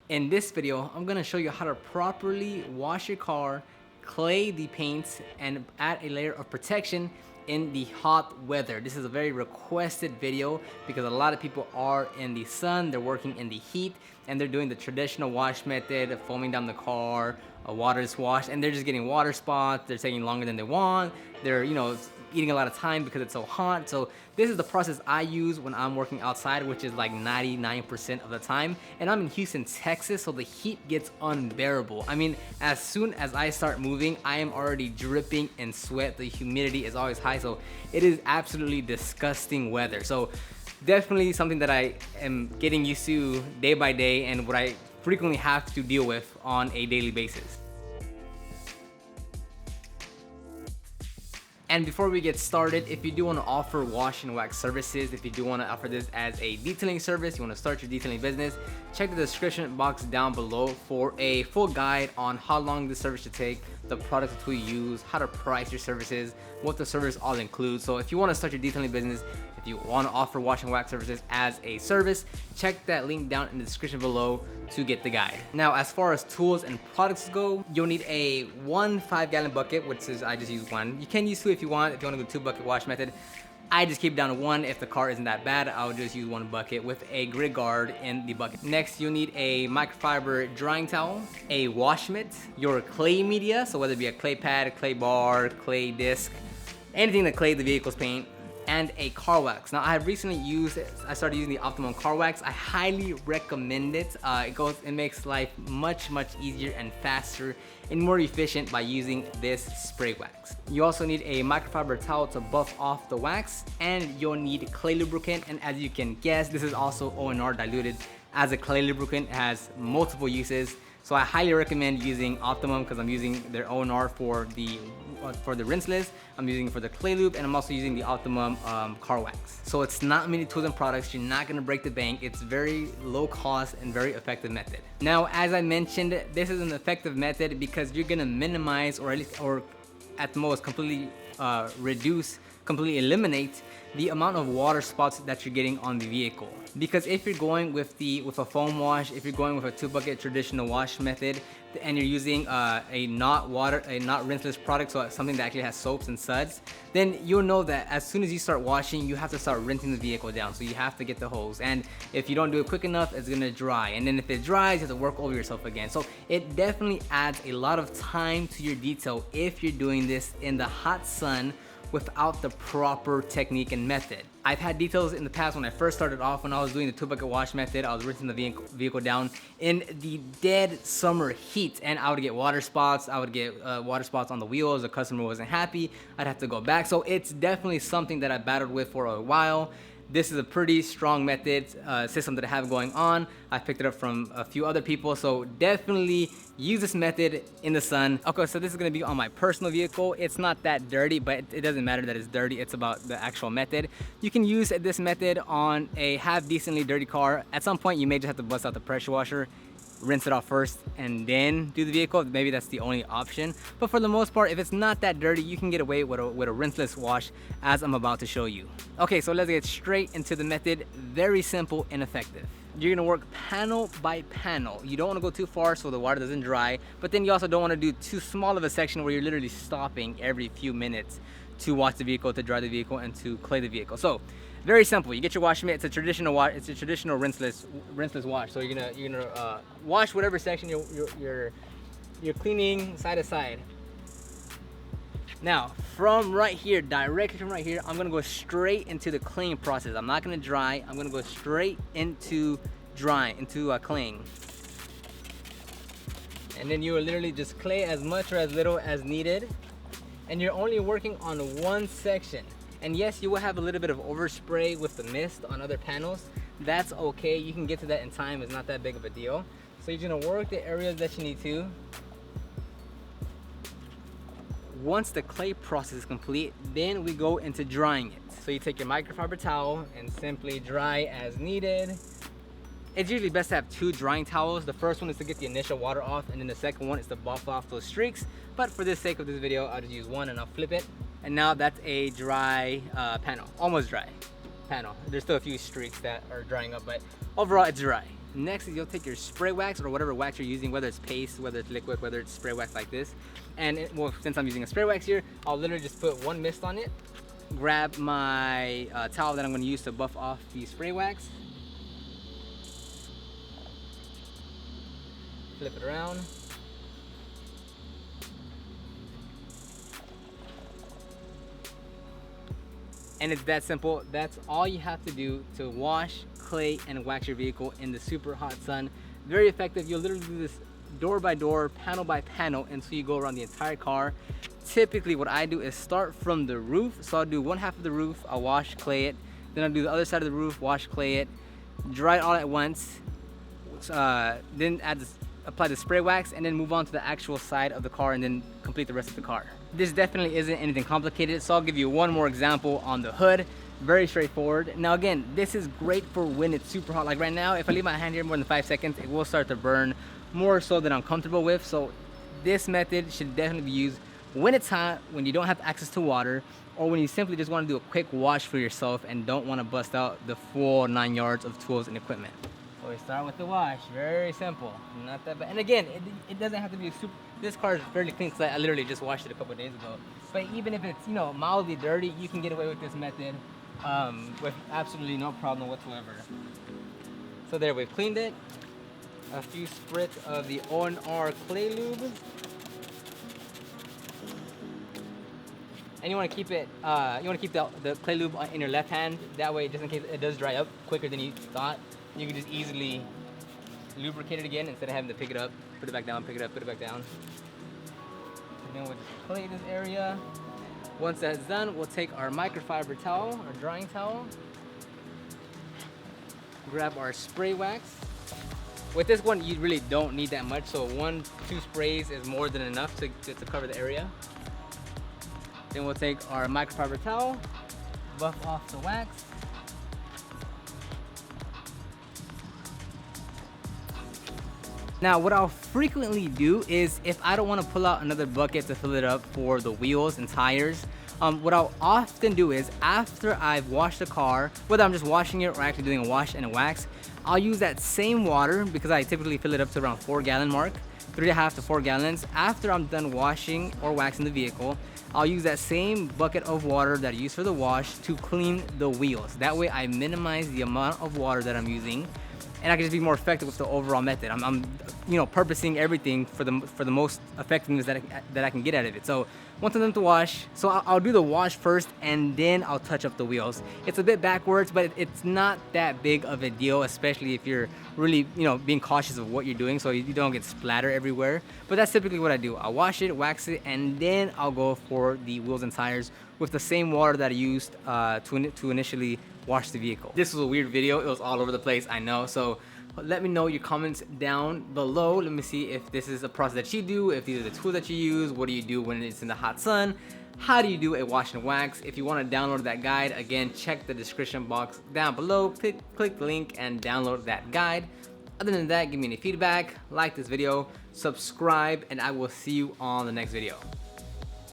In this video, I'm gonna show you how to properly wash your car, clay the paints, and add a layer of protection in the hot weather. This is a very requested video because a lot of people are in the sun, they're working in the heat, and they're doing the traditional wash method, foaming down the car, a water's wash, and they're just getting water spots, they're taking longer than they want, they're, eating a lot of time because it's so hot. So this is the process I use when I'm working outside, which is like 99% of the time. And I'm in Houston, Texas, so the heat gets unbearable. I mean, as soon as I start moving, I am already dripping in sweat. The humidity is always high, so it is absolutely disgusting weather. So definitely something that I am getting used to day by day and what I frequently have to deal with on a daily basis. And before we get started, if you do want to offer wash and wax services, if you do want to offer this as a detailing service, you want to start your detailing business, check the description box down below for a full guide on how long this service should take, the products that we use, how to price your services, what the service all includes. So if you want to start your detailing business, if you want to offer wash and wax services as a service, check that link down in the description below to get the guide. Now, as far as tools and products go, you'll need a 1 5-gallon bucket, which is, I just use one. You can use two if you want to go 2-bucket wash method. I just keep it down to one. If the car isn't that bad, I'll just use one bucket with a grid guard in the bucket. Next, you'll need a microfiber drying towel, a wash mitt, your clay media, so whether it be a clay pad, a clay bar, clay disc, anything that clay the vehicle's paint, and a car wax. Now, I have recently I started using the Optimum car wax. I highly recommend it. It makes life much easier and faster and more efficient by using this spray wax. You also need a microfiber towel to buff off the wax, and you'll need clay lubricant. And as you can guess, this is also ONR diluted. As a clay lubricant, it has multiple uses. So I highly recommend using Optimum because I'm using their ONR for the rinseless, I'm using it for the clay lube, and I'm also using the Optimum car wax. So it's not many tools and products, you're not gonna break the bank, it's very low cost and very effective method. Now, as I mentioned, this is an effective method because you're gonna minimize or at the most completely eliminate the amount of water spots that you're getting on the vehicle. Because if you're going with a foam wash, if you're going with a 2-bucket traditional wash method, and you're using a not rinseless product, so something that actually has soaps and suds, then you'll know that as soon as you start washing, you have to start rinsing the vehicle down. So you have to get the hose, and if you don't do it quick enough, it's gonna dry. And then if it dries, you have to work over yourself again. So it definitely adds a lot of time to your detail if you're doing this in the hot sun without the proper technique and method. I've had details in the past when I first started off, when I was doing the 2-bucket wash method, I was rinsing the vehicle down in the dead summer heat, and I would get water spots. I would get water spots on the wheels. The customer wasn't happy. I'd have to go back. So it's definitely something that I battled with for a while. This is a pretty strong method system that I have going on. I picked it up from a few other people, so definitely use this method in the sun. Okay, so this is gonna be on my personal vehicle. It's not that dirty, but it doesn't matter that it's dirty. It's about the actual method. You can use this method on a half decently dirty car. At some point, you may just have to bust out the pressure washer, rinse it off first, and then do the vehicle. Maybe that's the only option. But for the most part, if it's not that dirty, you can get away with a rinseless wash, as I'm about to show you. Okay, so let's get straight into the method. Very simple and effective. You're gonna work panel by panel. You don't wanna go too far so the water doesn't dry, but then you also don't wanna do too small of a section where you're literally stopping every few minutes to wash the vehicle, to dry the vehicle, and to clay the vehicle. So very simple. You get your wash mitt. It's a traditional wash. It's a traditional rinseless wash. So you're gonna wash whatever section you're cleaning side to side. Now, from right here, directly from right here, I'm gonna go straight into the cleaning process. I'm not gonna dry. I'm gonna go straight into cleaning. And then you will literally just clay as much or as little as needed. And you're only working on one section. And yes, you will have a little bit of overspray with the mist on other panels. That's okay, you can get to that in time, it's not that big of a deal. So you're gonna work the areas that you need to. Once the clay process is complete, then we go into drying it. So you take your microfiber towel and simply dry as needed. It's usually best to have 2 drying towels. The first one is to get the initial water off, and then the second one is to buff off those streaks. But for the sake of this video, I'll just use one and I'll flip it. And now that's a dry panel, almost dry panel. There's still a few streaks that are drying up, but overall it's dry. Next is you'll take your spray wax or whatever wax you're using, whether it's paste, whether it's liquid, whether it's spray wax like this. And well, since I'm using a spray wax here, I'll literally just put one mist on it, grab my towel that I'm going to use to buff off the spray wax, flip it around, and it's that simple. That's all you have to do to wash, clay, and wax your vehicle in the super hot sun. Very effective. You'll literally do this door by door, panel by panel, until you go around the entire car. Typically what I do is start from the roof. So I'll do one half of the roof, I'll wash, clay it. Then I'll do the other side of the roof, wash, clay it, dry it all at once. Then apply the spray wax, and then move on to the actual side of the car, and then complete the rest of the car. This definitely isn't anything complicated, so I'll give you one more example on the hood. Very straightforward. Now again, this is great for when it's super hot. Like right now, if I leave my hand here more than 5 seconds, it will start to burn more so than I'm comfortable with. So this method should definitely be used when it's hot, when you don't have access to water, or when you simply just want to do a quick wash for yourself and don't want to bust out the full 9 yards of tools and equipment. So we start with the wash. Very simple, not that bad. And again, it doesn't have to be a super. This car is fairly clean because I literally just washed it a couple of days ago. But even if it's, you know, mildly dirty, you can get away with this method with absolutely no problem whatsoever. So there, we've cleaned it. A few spritz of the O&R clay lube. And you want to keep it, the clay lube in your left hand. That way, just in case it does dry up quicker than you thought, you can just easily lubricate it again instead of having to pick it up, put it back down, pick it up, put it back down. And then we'll just clay this area. Once that's done, we'll take our microfiber towel, our drying towel, grab our spray wax. With this one, you really don't need that much, so 1-2 sprays is more than enough to cover the area. Then we'll take our microfiber towel, buff off the wax. Now, what I'll frequently do is, if I don't want to pull out another bucket to fill it up for the wheels and tires, what I'll often do is, after I've washed the car, whether I'm just washing it or actually doing a wash and a wax, I'll use that same water, because I typically fill it up to around 4-gallon mark, 3.5 to 4 gallons. After I'm done washing or waxing the vehicle, I'll use that same bucket of water that I use for the wash to clean the wheels. That way I minimize the amount of water that I'm using, and I can just be more effective with the overall method. I'm purposing everything for the most effectiveness that I can get out of it. So once I'm done to wash, so I'll do the wash first, and then I'll touch up the wheels. It's a bit backwards, but it's not that big of a deal, especially if you're really being cautious of what you're doing, so you don't get splatter everywhere. But that's typically what I do. I'll wash it, wax it, and then I'll go for the wheels and tires with the same water that I used to initially wash the vehicle. This was a weird video. It was all over the place, I know. So let me know your comments down below. Let me see if this is a process that you do, if these are the tools that you use. What do you do when it's in the hot sun? How do you do a wash and wax? If you want to download that guide, again, check the description box down below. Click the link and download that guide. Other than that, give me any feedback, like this video, subscribe, and I will see you on the next video.